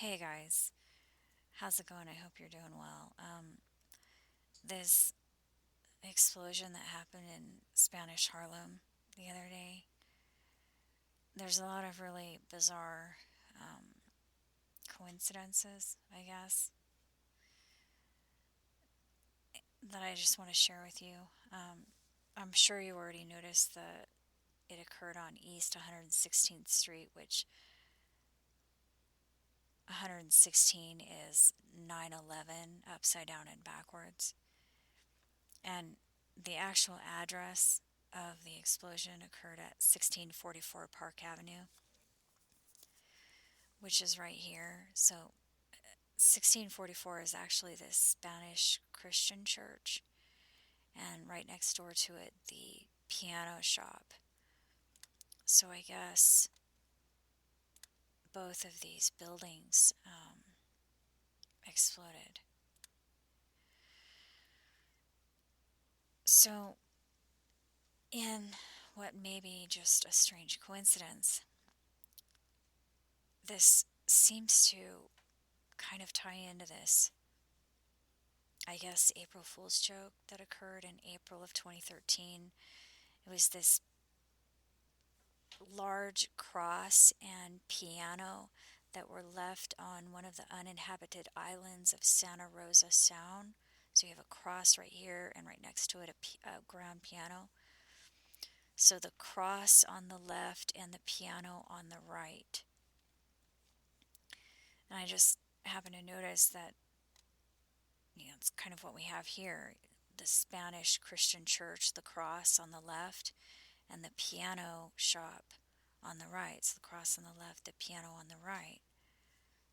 Hey guys, how's it going? I hope you're doing well. This explosion that happened in Spanish Harlem the other day, there's a lot of really bizarre um, coincidences, I guess, that I just want to share with you. I'm sure you already noticed that it occurred on East 116th Street, which 116 is 9/11 upside down and backwards. And the actual address of the explosion occurred at 1644 Park Avenue, which is right here. So 1644 is actually this Spanish Christian church, and right next door to it, the piano shop. So I guess both of these buildings exploded. So, in what may be just a strange coincidence, this seems to kind of tie into this, I guess, April Fool's joke that occurred in April of 2013. It was this large cross and piano that were left on one of the uninhabited islands of Santa Rosa Sound. So you have a cross right here, and right next to it, a grand piano. So the cross on the left and the piano on the right. And I just happened to notice that, it's kind of what we have here: the Spanish Christian church, the cross on the left, and the piano shop on the right. So the cross on the left, the piano on the right.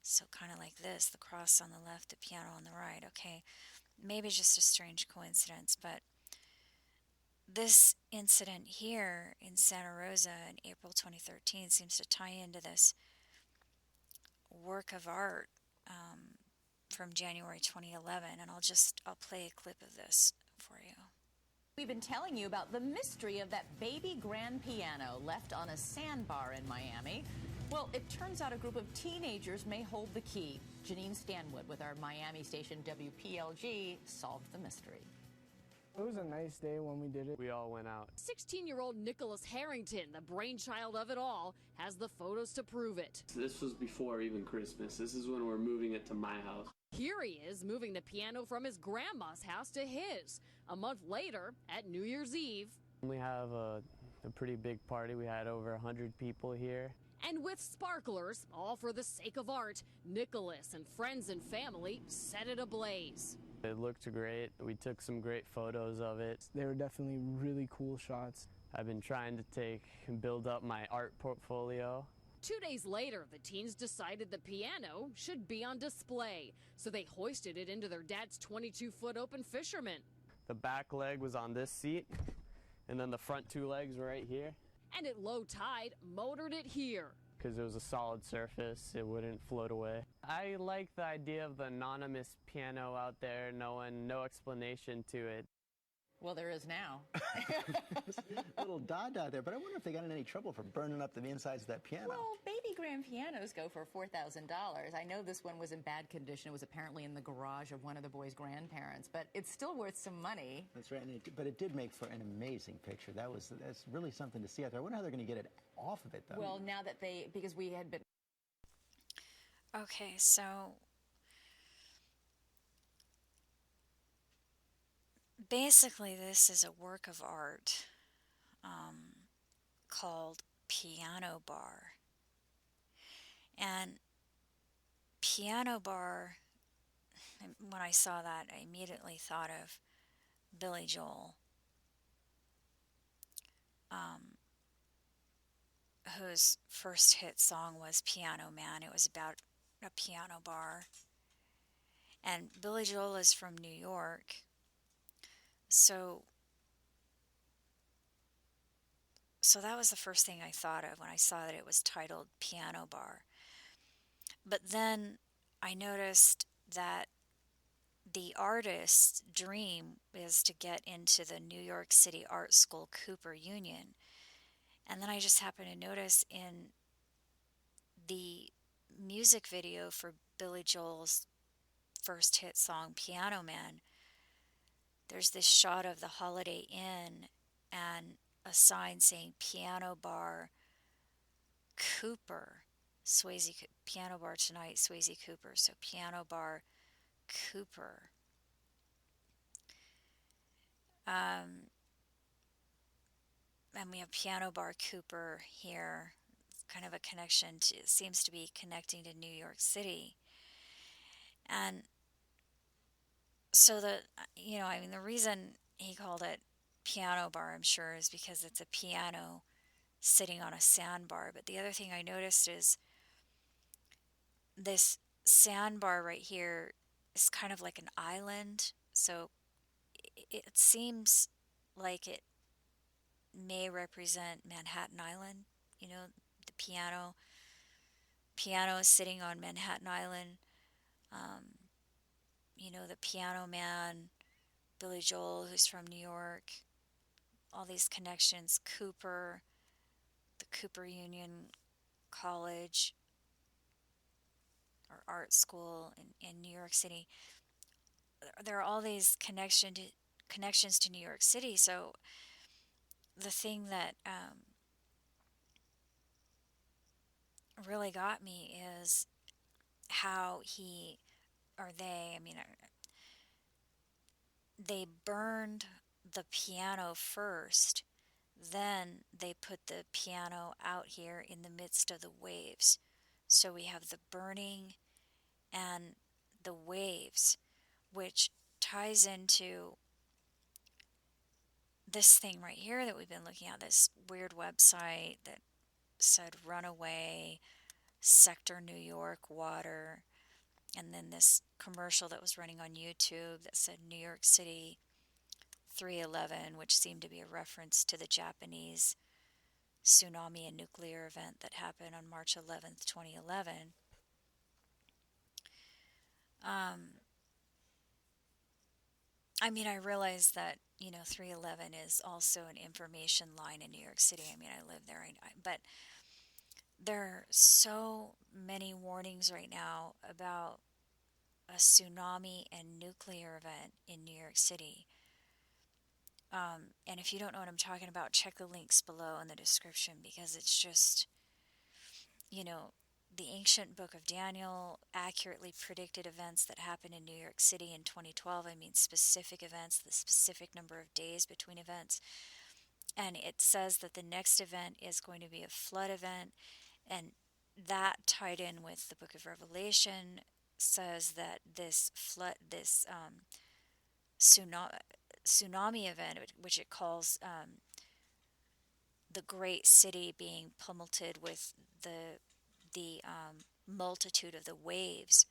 So kind of like this: the cross on the left, the piano on the right. Okay, maybe just a strange coincidence, but this incident here in Santa Rosa in April 2013 seems to tie into this work of art from January 2011, and I'll play a clip of this for you. We've been telling you about the mystery of that baby grand piano left on a sandbar in Miami. Well, it turns out a group of teenagers may hold the key. Janine Stanwood with our Miami station WPLG solved the mystery. It was a nice day when we did it. We all went out. 16-year-old Nicholas Harrington, the brainchild of it all, has the photos to prove it. This was before even Christmas. This is when we're moving it to my house. Here he is, moving the piano from his grandma's house to his. A month later, at New Year's Eve. We have a pretty big party. We had over 100 people here. And with sparklers, all for the sake of art, Nicholas and friends and family set it ablaze. It looked great. We took some great photos of it. They were definitely really cool shots. I've been trying to build up my art portfolio. 2 days later, the teens decided the piano should be on display, so they hoisted it into their dad's 22-foot open fisherman. The back leg was on this seat, and then the front two legs were right here. And at low tide, motored it here. Because it was a solid surface, it wouldn't float away. I like the idea of the anonymous piano out there, no explanation to it. Well, there is now. Little Dada there, but I wonder if they got in any trouble for burning up the insides of that piano. Well, baby grand pianos go for $4,000. I know this one was in bad condition. It was apparently in the garage of one of the boys' grandparents, but it's still worth some money. That's right, but it did make for an amazing picture. That's really something to see out there. I wonder how they're going to get it off of it, though. Well, now that because we had been... Okay, so basically, this is a work of art called Piano Bar. And Piano Bar, when I saw that, I immediately thought of Billy Joel, whose first hit song was Piano Man. It was about a piano bar. And Billy Joel is from New York. So that was the first thing I thought of when I saw that it was titled Piano Bar. But then I noticed that the artist's dream is to get into the New York City Art School Cooper Union. And then I just happened to notice in the music video for Billy Joel's first hit song, Piano Man, there's this shot of the Holiday Inn and a sign saying Piano Bar Cooper, Piano Bar tonight, Swayze Cooper. So Piano Bar Cooper. And we have Piano Bar Cooper here. It's kind of a connection to, it seems to be connecting to New York City. And so the reason he called it Piano Bar, I'm sure, is because it's a piano sitting on a sandbar. But the other thing I noticed is this sandbar right here is kind of like an island. So it seems like it may represent Manhattan Island. The piano is sitting on Manhattan Island. The Piano Man, Billy Joel, who's from New York, all these connections, Cooper, the Cooper Union College or art school in New York City. There are all these connections to New York City. So the thing that really got me is how they burned the piano first, then they put the piano out here in the midst of the waves. So we have the burning and the waves, which ties into this thing right here that we've been looking at, this weird website that said Runaway, Sector New York Water, and then this commercial that was running on YouTube that said New York City 311, which seemed to be a reference to the Japanese tsunami and nuclear event that happened on March 11th, 2011. I realize that, 311 is also an information line in New York City. I live there, but there are so many warnings right now about a tsunami and nuclear event in New York City. And if you don't know what I'm talking about, check the links below in the description, because it's just, the ancient book of Daniel accurately predicted events that happened in New York City in 2012. Specific events, the specific number of days between events. And it says that the next event is going to be a flood event. And that, tied in with the book of Revelation, says that this tsunami event, which it calls the great city being pummeled with the multitude of the waves,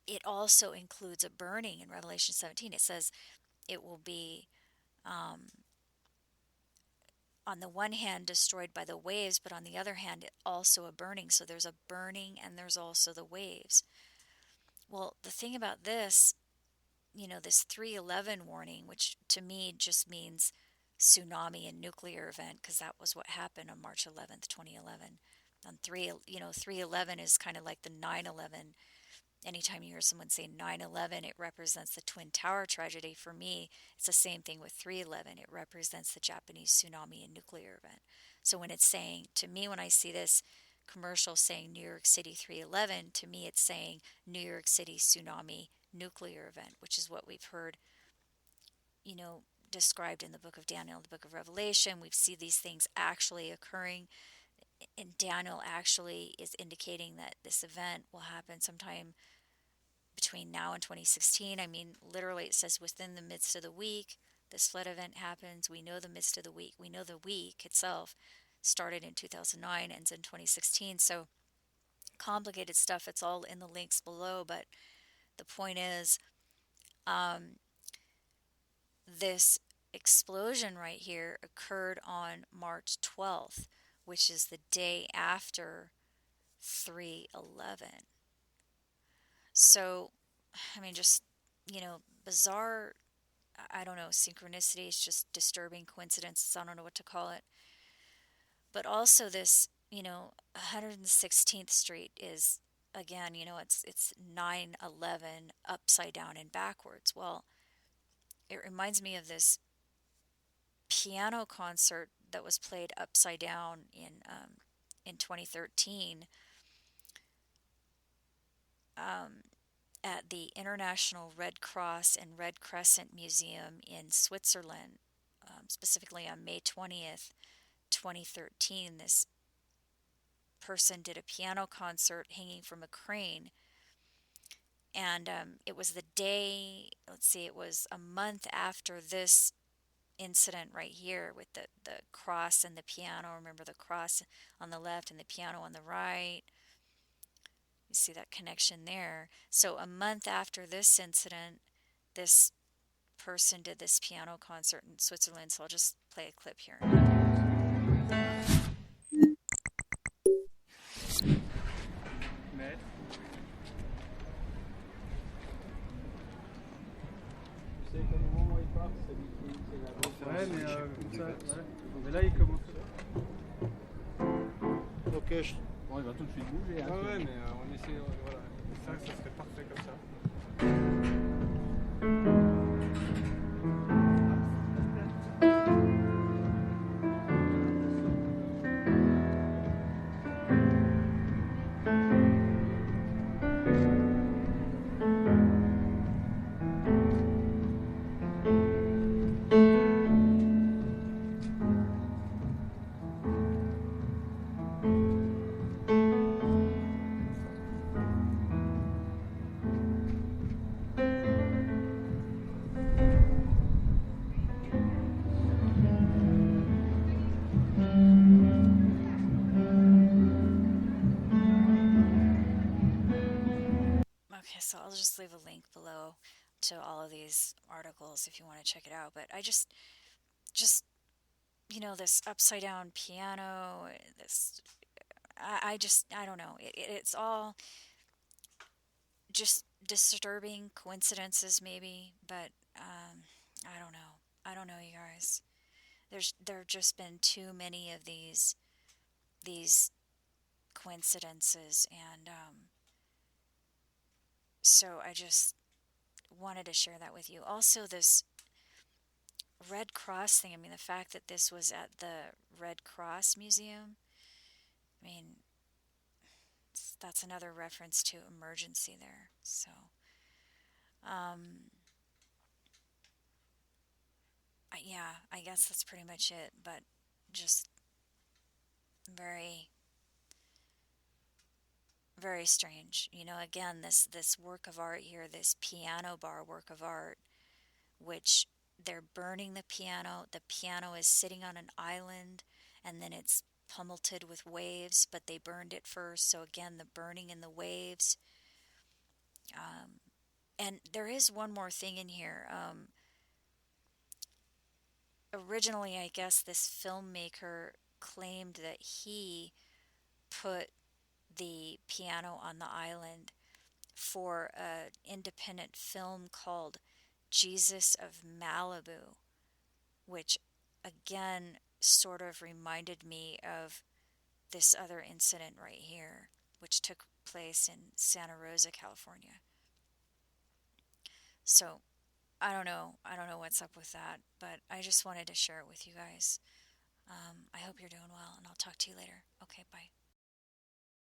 it also includes a burning. In Revelation 17, it says it will be, on the one hand, destroyed by the waves, but on the other hand, it also a burning. So there's a burning and there's also the waves. Well, the thing about this, this 311 warning, which to me just means tsunami and nuclear event, because that was what happened on March 11th, 2011. On 311 is kind of like the 9/11. Anytime you hear someone say 9/11, it represents the Twin Tower tragedy. For me, it's the same thing with 311. It represents the Japanese tsunami and nuclear event. So when it's saying, to me, when I see this commercial saying New York City 311, to me it's saying New York City tsunami nuclear event, which is what we've heard, described in the book of Daniel, the book of Revelation. We've seen these things actually occurring, and Daniel actually is indicating that this event will happen sometime between now and 2016. Literally it says within the midst of the week, this flood event happens. We know the midst of the week. We know the week itself started in 2009, ends in 2016. So complicated stuff. It's all in the links below, but the point is, this explosion right here occurred on March 12th, which is the day after 3/11. So, just, bizarre, I don't know, synchronicity is just disturbing coincidences. I don't know what to call it. But also this, 116th Street is, again, it's 911 upside down and backwards. Well, it reminds me of this piano concert that was played upside down in 2013 at the International Red Cross and Red Crescent Museum in Switzerland, specifically on May 20th, 2013. This person did a piano concert hanging from a crane, and it was the day, let's see, it was a month after this incident right here with the cross and the piano. Remember the cross on the left and the piano on the right? You see that connection there. So a month after this incident, this person did this piano concert in Switzerland. So I'll just play a clip here. Ouais, mais comme ça, ouais. Mais là, il commence. Ok, bon, il va tout de suite bouger. Hein, Ouais, mais on essaie, voilà. Ça serait parfait comme ça. Okay, so I'll just leave a link below to all of these articles if you want to check it out. But I just this upside down piano, this, I don't know. It's all just disturbing coincidences, maybe, but I don't know. I don't know, you guys. There've just been too many of these coincidences, and so I just wanted to share that with you. Also, this Red Cross thing, I mean, the fact that this was at the Red Cross Museum, I mean, that's another reference to emergency there. So, yeah, I guess that's pretty much it, but just very, very strange. Again, this work of art here, this piano bar work of art, which they're burning the piano. The piano is sitting on an island, and then it's pummeled with waves, but they burned it first. So again, the burning and the waves. And there is one more thing in here. Originally, I guess this filmmaker claimed that he put the piano on the island for an independent film called Jesus of Malibu, which again sort of reminded me of this other incident right here, which took place in Santa Rosa, California. So I don't know what's up with that, but I just wanted to share it with you guys. I hope you're doing well, and I'll talk to you later. Okay, bye.